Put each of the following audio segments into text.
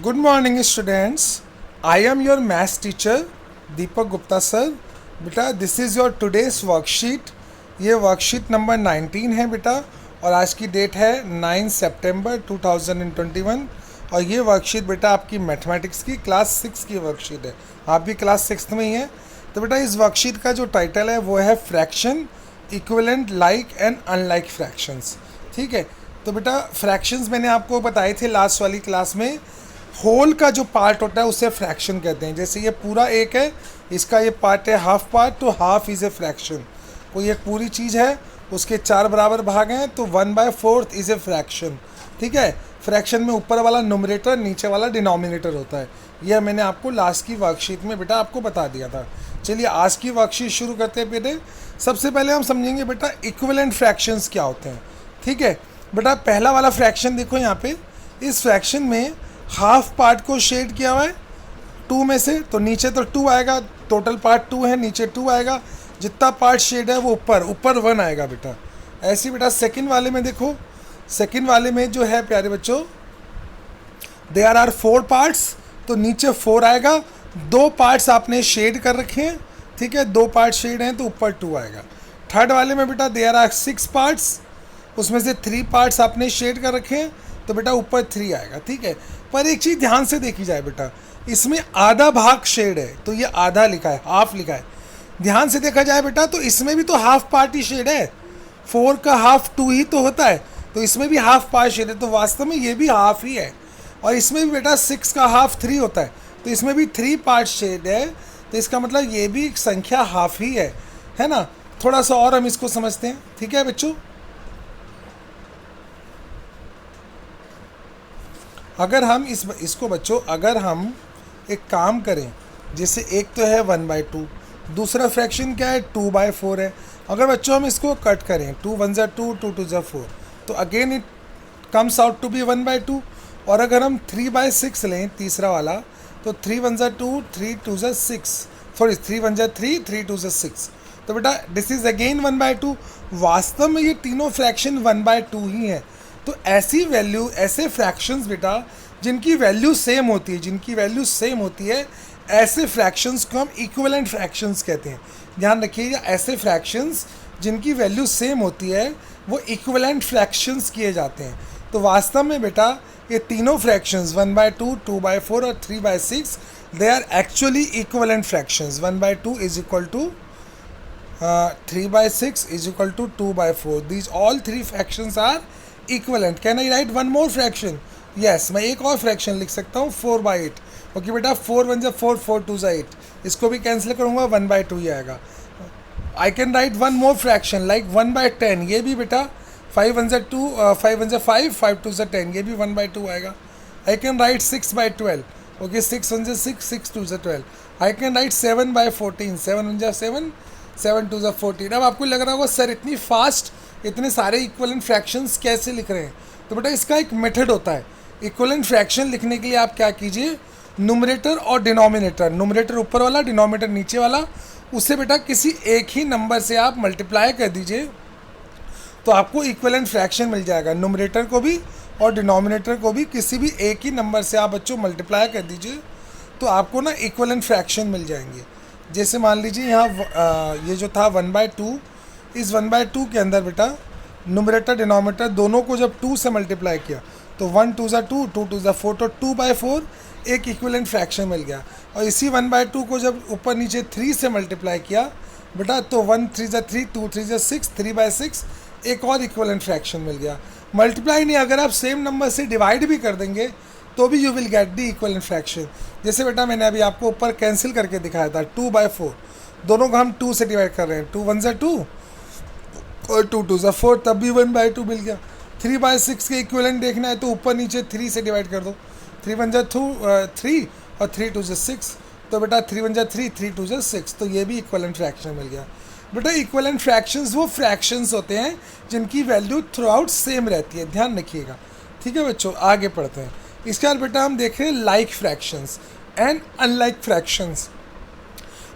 Good morning students. I am your maths teacher Deepak Gupta sir. बेटा this is your today's worksheet. ये worksheet number 19 है बेटा और आज की डेट है 9 सितंबर 2021 और ये वर्कशीट बेटा आपकी मैथमेटिक्स की क्लास 6 की वर्कशीट है. आप भी क्लास 6 में ही हैं. तो बेटा इस वर्कशीट का जो टाइटल है वो है fraction equivalent like and unlike fractions. ठीक है. तो बेटा फ्रैक्शंस मैंने आपको बताए थे लास्ट वाली क्लास में. होल का जो पार्ट होता है उसे फ्रैक्शन कहते हैं. जैसे ये पूरा एक है, इसका ये पार्ट है हाफ पार्ट, तो हाफ इज़ ए फ्रैक्शन. कोई एक पूरी चीज़ है, उसके 4 बराबर भाग हैं, तो 1/4 इज़ ए फ्रैक्शन. ठीक है. फ्रैक्शन में ऊपर वाला न्यूमरेटर, नीचे वाला डिनोमिनेटर होता है. यह मैंने आपको लास्ट की वर्कशीट में बेटा आपको बता दिया था. चलिए आज की वर्कशीट शुरू करते हैं बेटे. सबसे पहले हम समझेंगे बेटा इक्विवेलेंट फ्रैक्शंस क्या होते हैं. ठीक है बेटा. पहला वाला फ्रैक्शन देखो यहाँ पे. इस फ्रैक्शन में हाफ पार्ट को शेड किया हुआ है 2 में से, तो नीचे तो 2 आएगा. टोटल पार्ट 2 है, नीचे 2 आएगा. जितना पार्ट शेड है वो ऊपर 1 आएगा बेटा. ऐसे बेटा सेकंड वाले में देखो. सेकंड वाले में जो है प्यारे बच्चों, देयर आर 4 पार्ट्स, तो नीचे 4 आएगा. 2 पार्ट्स आपने शेड कर रखे हैं. ठीक है. 2 पार्ट शेड हैं तो ऊपर 2 आएगा. थर्ड वाले में बेटा देयर आर 6 पार्ट्स, उसमें से 3 पार्ट्स आपने शेड कर रखे हैं तो बेटा ऊपर 3 आएगा. ठीक है. पर एक चीज़ ध्यान से देखी जाए बेटा, इसमें आधा भाग शेड है तो ये आधा लिखा है, हाफ लिखा है. ध्यान से देखा जाए बेटा तो इसमें भी तो हाफ पार्ट ही शेड है. 4 का हाफ 2 ही तो होता है, तो इसमें भी हाफ पार्ट शेड है, तो वास्तव में ये भी हाफ ही है. और इसमें भी बेटा 6 का हाफ 3 होता है, तो इसमें भी 3 पार्ट शेड है, तो इसका मतलब ये भी संख्या हाफ ही है ना. थोड़ा सा और हम इसको समझते हैं. ठीक है बच्चों. अगर हम इसको बच्चों अगर हम एक काम करें, जैसे एक तो है 1/2, दूसरा फ्रैक्शन क्या है 2/4 है. अगर बच्चों हम इसको कट करें 2 1 2 2 2 4, तो again it comes out to be 1/2. और अगर हम 3/6 लें तीसरा वाला, तो 3 1 2 3 2 6, सॉरी 3 1 3 3 2 6, तो बेटा दिस इज अगेन 1/2. वास्तव में ये तीनों फ्रैक्शन 1/2 ही है. तो ऐसी वैल्यू, ऐसे फ्रैक्शंस बेटा जिनकी वैल्यू सेम होती है, ऐसे फ्रैक्शंस को हम इक्विवेलेंट फ्रैक्शंस कहते हैं. ध्यान रखिएगा, ऐसे फ्रैक्शंस जिनकी वैल्यू सेम होती है वो इक्विवेलेंट फ्रैक्शंस किए जाते हैं. तो वास्तव में बेटा ये तीनों फ्रैक्शंस 1/2, 2/4 और 3/6 they are actually equivalent fractions. 1/2 is equal to 3/6 is equal to 2/4. These all 3 fractions are equivalent. Can I write one more fraction? Yes, मैं एक और फ्रैक्शन लिख सकता हूँ 4/8. ओके बेटा 4 1 4 4 2 8, इसको भी कैंसिल करूँगा 1/2 ही आएगा. I can write one more fraction like 1/10. ये भी बेटा 5 1 2 5 1 5 5 2 10, ये भी 1/2 आएगा. I can write 6/12. Okay 6 1 6 6 2 12. I can write 7/14. 7 1 7 7 2 14. अब आपको लग रहा होगा सर इतनी फास्ट इतने सारे इक्विवेलेंट फ्रैक्शंस कैसे लिख रहे हैं. तो बेटा इसका एक मेथड होता है. इक्विवेलेंट फ्रैक्शन लिखने के लिए आप क्या कीजिए, न्यूमरेटर और डिनोमिनेटर, न्यूमरेटर ऊपर वाला डिनोमिनेटर नीचे वाला, उसे बेटा किसी एक ही नंबर से आप मल्टीप्लाई कर दीजिए तो आपको इक्विवेलेंट फ्रैक्शन मिल जाएगा. न्यूमरेटर को भी और डिनोमिनेटर को भी किसी भी एक ही नंबर से आप बच्चों मल्टीप्लाई कर दीजिए तो आपको ना इक्विवेलेंट फ्रैक्शन मिल जाएंगे. जैसे मान लीजिए यहाँ ये जो था 1/2, इस 1/2 के अंदर बेटा न्यूमरेटर डिनोमिनेटर दोनों को जब 2 से मल्टीप्लाई किया तो 1 2 2 2 2 4, तो 2/4 एक इक्विवेलेंट फ्रैक्शन मिल गया. और इसी 1/2 को जब ऊपर नीचे 3 से मल्टीप्लाई किया बेटा तो 1 3 3 2 3 6 3/6 एक और इक्विवेलेंट फ्रैक्शन मिल गया. मल्टीप्लाई नहीं, अगर आप सेम नंबर से डिवाइड भी कर देंगे तो भी you will get the equivalent fraction. जैसे बेटा मैंने अभी आपको ऊपर कैंसिल करके दिखाया था 2/4, दोनों को हम 2 से डिवाइड कर रहे हैं. 2 1 2 और 2 2 4, तब भी 1/2 मिल गया. 3/6 के इक्विवेलेंट देखना है तो ऊपर नीचे 3 से डिवाइड कर दो. 3 1 3 और 3 2 6, तो बेटा 3 1 3 3 2 6, तो ये भी इक्विवेलेंट फ्रैक्शन मिल गया. बेटा इक्विवेलेंट फ्रैक्शंस वो फ्रैक्शंस होते हैं जिनकी वैल्यू थ्रू आउट सेम रहती है. ध्यान रखिएगा. ठीक है बच्चों. आगे पढ़ते हैं. इसके बाद बेटा हम देख रहे हैं like fractions and unlike fractions.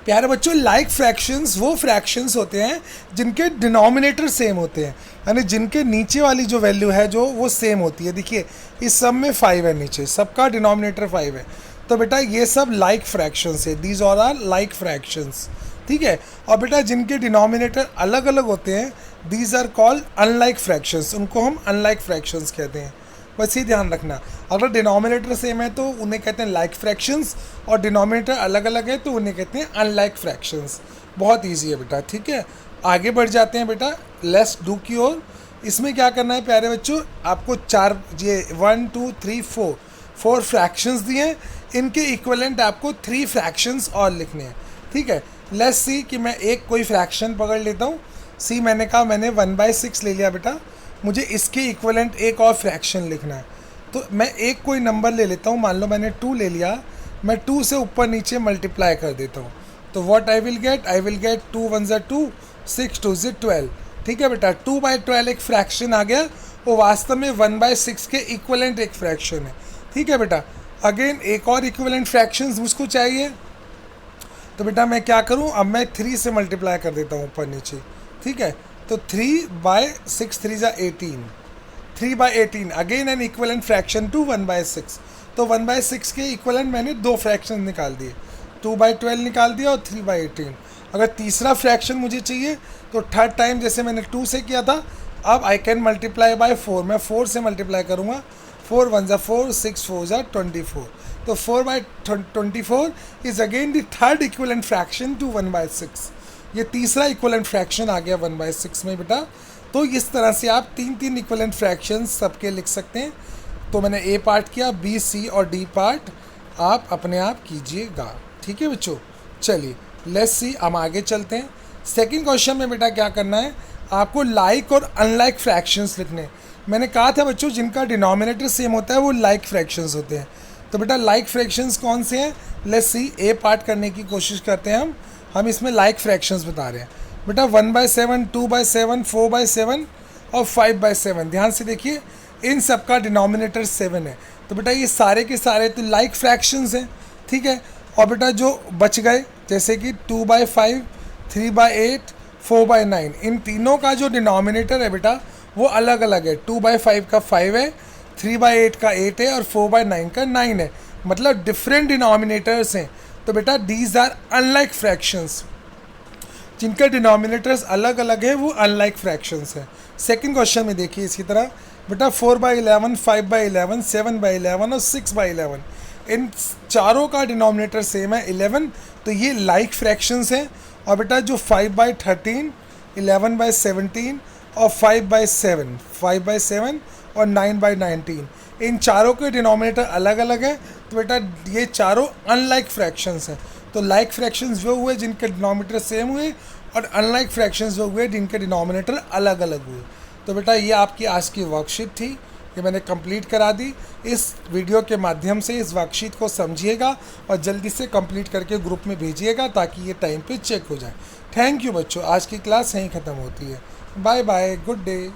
प्यारे बच्चों, लाइक फ्रैक्शंस वो फ्रैक्शंस होते हैं जिनके डिनोमिनेटर सेम होते हैं, यानी जिनके नीचे वाली जो वैल्यू है जो वो सेम होती है। देखिए इस सब में 5 है, नीचे सबका डिनोमिनेटर 5 है, तो बेटा ये सब लाइक फ्रैक्शंस है, these all are like fractions. ठीक है, और बेटा जिनके डिनोमिनेटर अलग अलग होते हैं these are called unlike fractions, उनको हम अनलाइक फ्रैक्शंस कहते हैं। बस ये ध्यान रखना, अगर डिनोमिनेटर सेम है तो उन्हें कहते हैं लाइक फ्रैक्शंस, और डिनोमिनेटर अलग अलग है तो उन्हें कहते हैं अनलाइक फ्रैक्शंस। बहुत ईजी है बेटा। ठीक है, आगे बढ़ जाते हैं बेटा लेट्स डू की ओर। इसमें क्या करना है प्यारे बच्चों, आपको ये 1 2 3 4 फ्रैक्शंस दिए हैं, इनके इक्वलेंट आपको 3 फ्रैक्शंस और लिखने हैं। ठीक है, लेट्स सी कि मैं एक कोई फ्रैक्शन पकड़ लेता हूँ। सी मैंने कहा मैंने 1/6 ले लिया बेटा, मुझे इसके इक्वलेंट एक और फ्रैक्शन लिखना है, तो मैं एक कोई नंबर ले लेता हूँ, मान लो मैंने 2 ले लिया, मैं 2 से ऊपर नीचे मल्टीप्लाई कर देता हूँ, तो व्हाट आई विल गेट 2 1 ज़ा 2, 6 2 ज़ा 12। ठीक है बेटा, 2/12 एक फ्रैक्शन आ गया, वो वास्तव में 1/6 के इक्वलेंट एक फ्रैक्शन है। ठीक है बेटा, अगेन एक और इक्वलेंट फ्रैक्शंस मुझको चाहिए, तो बेटा मैं क्या करूँ, अब मैं 3 से मल्टीप्लाई कर देता हूँ ऊपर नीचे। ठीक है, तो 3/6 3 ज़ा 18, 3/18 again an equivalent fraction to 1/6। तो 1/6 के इक्वलेंट मैंने 2 फ्रैक्शन निकाल दिए, 2/12 निकाल दिया और 3/18। अगर तीसरा फ्रैक्शन मुझे चाहिए तो थर्ड टाइम जैसे मैंने 2 से किया था, अब आई कैन मल्टीप्लाई बाय 4, मैं 4 से मल्टीप्लाई करूँगा, 4 1 ज़ा 4, 6 4 ज़ा 24, तो 4/24 is again the third equivalent fraction to 1/6। ये तीसरा इक्वलेंट फ्रैक्शन आ गया 1/6 में बेटा। तो इस तरह से आप 3 इक्वलेंट फ्रैक्शन सबके लिख सकते हैं। तो मैंने ए पार्ट किया, बी सी और डी पार्ट आप अपने आप कीजिएगा। ठीक है बच्चों, चलिए लेट्स सी, हम आगे चलते हैं। सेकंड क्वेश्चन में बेटा क्या करना है, आपको लाइक और अनलाइक फ्रैक्शंस लिखने। मैंने कहा था बच्चों जिनका डिनोमिनेटर सेम होता है वो लाइक फ्रैक्शंस होते हैं। तो बेटा लाइक फ्रैक्शंस कौन से हैं, लेट्स सी, ए पार्ट करने की कोशिश करते हैं हम इसमें लाइक फ्रैक्शंस बता रहे हैं बेटा। 1/7, 2/7, 4/7 और 5/7। ध्यान से देखिए, इन सब का डिनोमिनेटर 7 है, तो बेटा ये सारे के सारे तो लाइक फ्रैक्शंस हैं। ठीक है, और बेटा जो बच गए जैसे कि 2/5, 3/8, 4/9, इन तीनों का जो डिनोमिनेटर है बेटा वो अलग अलग है। 2/5 का 5 है, 3/8 का 8 है और 4/9 का 9 है, मतलब डिफरेंट डिनोमिनेटर्स हैं। तो बेटा दीज आर अनलाइक फ्रैक्शंस, जिनके डिनोमिनेटर्स अलग अलग है वो अनलाइक फ्रैक्शंस है। सेकंड क्वेश्चन में देखिए इसी तरह बेटा 4/11, 5/11, 7/11 और 6/11, इन चारों का डिनोमिनेटर सेम है 11, तो ये लाइक फ्रैक्शंस हैं। और बेटा जो 5/13, 11/17 और 5/7, 5/7 और 9/19, इन चारों के डिनोमिनेटर अलग अलग है, तो बेटा ये चारों अनलाइक फ्रैक्शंस हैं। तो लाइक फ्रैक्शंस वो हुए जिनके डिनोमिनेटर सेम हुए, और अनलाइक फ्रैक्शंस वो हुए जिनके डिनोमिनेटर अलग अलग हुए। तो बेटा ये आपकी आज की वर्कशीट थी, ये मैंने कंप्लीट करा दी। इस वीडियो के माध्यम से इस वर्कशीट को समझिएगा और जल्दी से कंप्लीट करके ग्रुप में भेजिएगा ताकि ये टाइम पे चेक हो जाए। थैंक यू बच्चों, आज की क्लास यहीं ख़त्म होती है। Bye bye, good day.